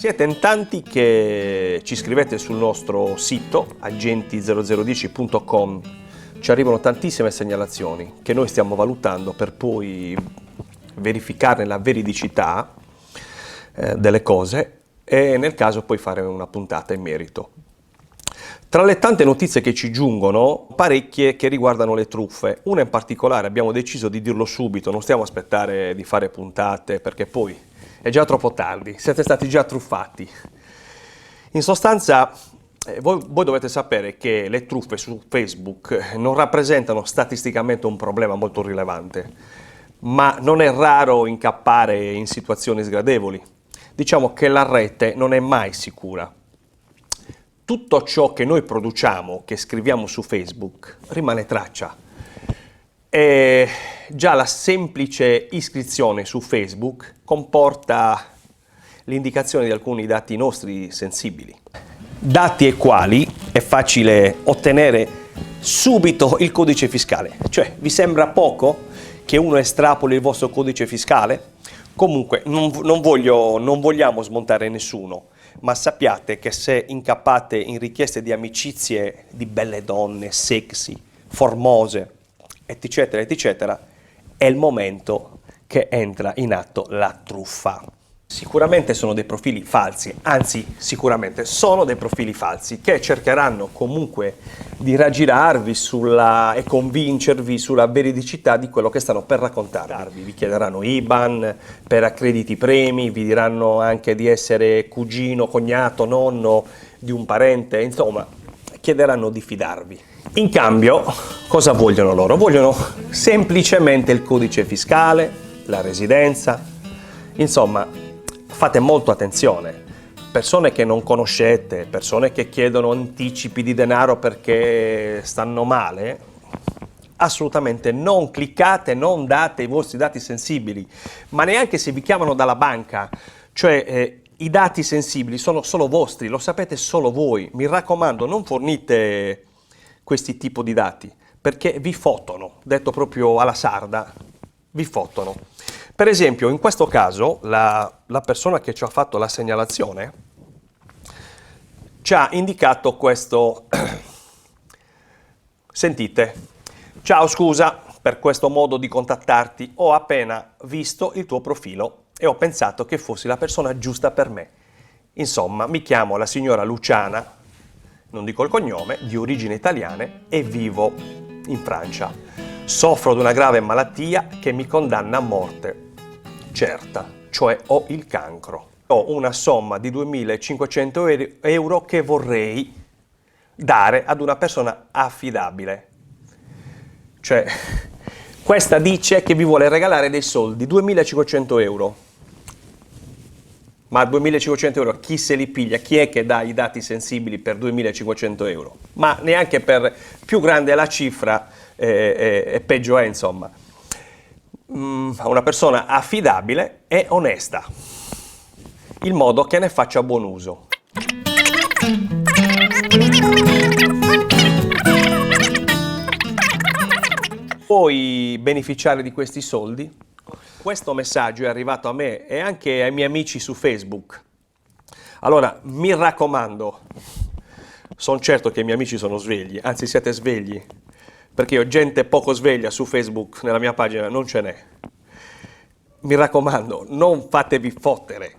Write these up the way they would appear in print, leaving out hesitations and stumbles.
Siete in tanti che ci scrivete sul nostro sito agenti0010.com, ci arrivano tantissime segnalazioni che noi stiamo valutando per poi verificarne la veridicità delle cose e nel caso poi fare una puntata in merito. Tra le tante notizie che ci giungono, parecchie che riguardano le truffe. Una in particolare abbiamo deciso di dirlo subito, non stiamo a aspettare di fare puntate perché poi è già troppo tardi, siete stati già truffati. In sostanza, voi dovete sapere che le truffe su Facebook non rappresentano statisticamente un problema molto rilevante, ma non è raro incappare in situazioni sgradevoli. Diciamo che la rete non è mai sicura. Tutto ciò che noi produciamo, che scriviamo su Facebook, rimane traccia. E già la semplice iscrizione su Facebook comporta l'indicazione di alcuni dati nostri sensibili. Dati ai quali è facile ottenere subito il codice fiscale. Cioè, vi sembra poco che uno estrapoli il vostro codice fiscale? Comunque, non vogliamo smontare nessuno. Ma sappiate che se incappate in richieste di amicizie di belle donne, sexy, formose, eccetera, eccetera, è il momento che entra in atto la truffa. Sicuramente sono dei profili falsi, anzi sicuramente sono dei profili falsi che cercheranno comunque di raggirarvi e convincervi sulla veridicità di quello che stanno per raccontarvi. Vi chiederanno IBAN per accrediti premi, vi diranno anche di essere cugino, cognato, nonno di un parente, insomma chiederanno di fidarvi. In cambio, cosa vogliono loro? Vogliono semplicemente il codice fiscale, la residenza, insomma. Fate molto attenzione, persone che non conoscete, persone che chiedono anticipi di denaro perché stanno male, assolutamente non cliccate, non date i vostri dati sensibili, ma neanche se vi chiamano dalla banca, cioè i dati sensibili sono solo vostri, lo sapete solo voi, mi raccomando non fornite questi tipi di dati perché vi fottono, detto proprio alla sarda, vi fottono. Per esempio, in questo caso, la persona che ci ha fatto la segnalazione ci ha indicato questo. Sentite, ciao, scusa per questo modo di contattarti, ho appena visto il tuo profilo e ho pensato che fossi la persona giusta per me. Insomma, mi chiamo la signora Luciana, non dico il cognome, di origini italiane e vivo in Francia. Soffro di una grave malattia che mi condanna a morte certa, cioè ho il cancro. Ho una somma di 2.500 euro che vorrei dare ad una persona affidabile. Cioè, questa dice che vi vuole regalare dei soldi, 2.500 euro. Ma 2.500 euro chi se li piglia? Chi è che dà i dati sensibili per 2.500 euro? Ma neanche per più grande è la cifra e peggio è, insomma. Una persona affidabile e onesta, in modo che ne faccia buon uso. Puoi beneficiare di questi soldi? Questo messaggio è arrivato a me e anche ai miei amici su Facebook. Allora, mi raccomando, sono certo che i miei amici sono svegli, anzi siete svegli, perché io gente poco sveglia su Facebook, nella mia pagina non ce n'è. Mi raccomando, non fatevi fottere,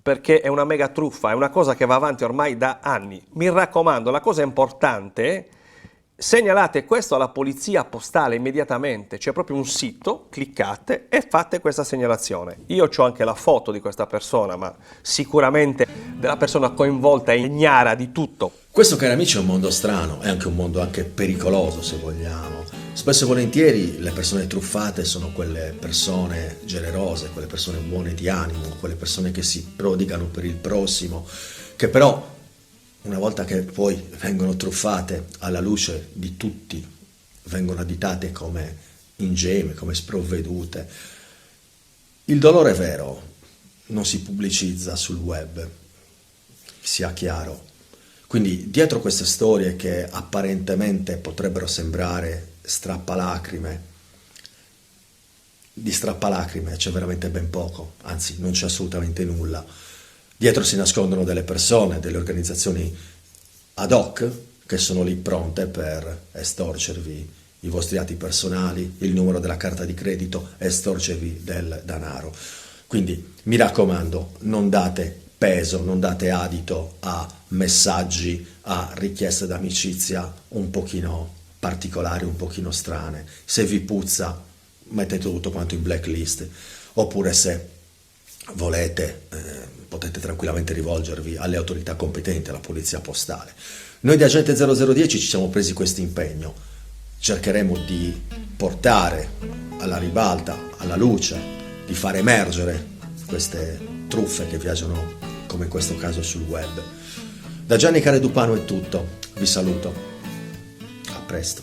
perché è una mega truffa, è una cosa che va avanti ormai da anni. Mi raccomando, la cosa importante, segnalate questo alla polizia postale immediatamente, c'è proprio un sito, cliccate e fate questa segnalazione. Io ho anche la foto di questa persona, ma sicuramente della persona coinvolta è ignara di tutto. Questo, cari amici, è un mondo strano, è anche un mondo anche pericoloso, se vogliamo. Spesso e volentieri le persone truffate sono quelle persone generose, quelle persone buone di animo, quelle persone che si prodigano per il prossimo, che però, una volta che poi vengono truffate alla luce di tutti, vengono additate come ingenue, come sprovvedute. Il dolore vero non si pubblicizza sul web, sia chiaro. Quindi dietro queste storie che apparentemente potrebbero sembrare strappalacrime, di strappalacrime c'è veramente ben poco, anzi non c'è assolutamente nulla. Dietro si nascondono delle persone, delle organizzazioni ad hoc che sono lì pronte per estorcervi i vostri atti personali, il numero della carta di credito, estorcervi del denaro. Quindi mi raccomando, non date peso, non date adito a messaggi, a richieste d'amicizia un pochino particolari, un pochino strane. Se vi puzza, mettete tutto quanto in blacklist, oppure se volete potete tranquillamente rivolgervi alle autorità competenti, alla polizia postale. Noi di Agente 0010 ci siamo presi questo impegno, cercheremo di portare alla ribalta, alla luce, di far emergere queste truffe che viaggiano, come in questo caso, sul web. Da Gianni Caredupano è tutto, vi saluto, a presto.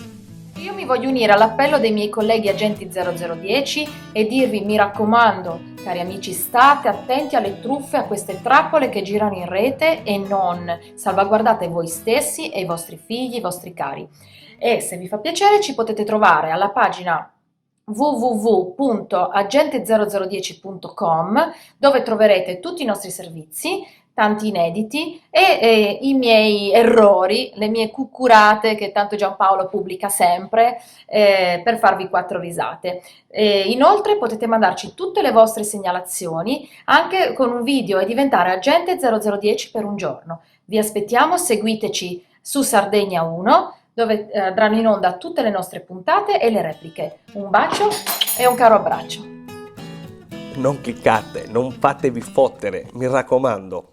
Io mi voglio unire all'appello dei miei colleghi agenti 0010 e dirvi, mi raccomando, cari amici, state attenti alle truffe, a queste trappole che girano in rete e non salvaguardate voi stessi e i vostri figli, i vostri cari. E se vi fa piacere ci potete trovare alla pagina www.agente0010.com, dove troverete tutti i nostri servizi, tanti inediti e i miei errori, le mie cuccurate che tanto Giampaolo pubblica sempre per farvi quattro risate. Inoltre potete mandarci tutte le vostre segnalazioni anche con un video e diventare agente 0010 per un giorno. Vi aspettiamo, seguiteci su Sardegna 1, dove andranno in onda tutte le nostre puntate e le repliche. Un bacio e un caro abbraccio. Non cliccate, non fatevi fottere, mi raccomando.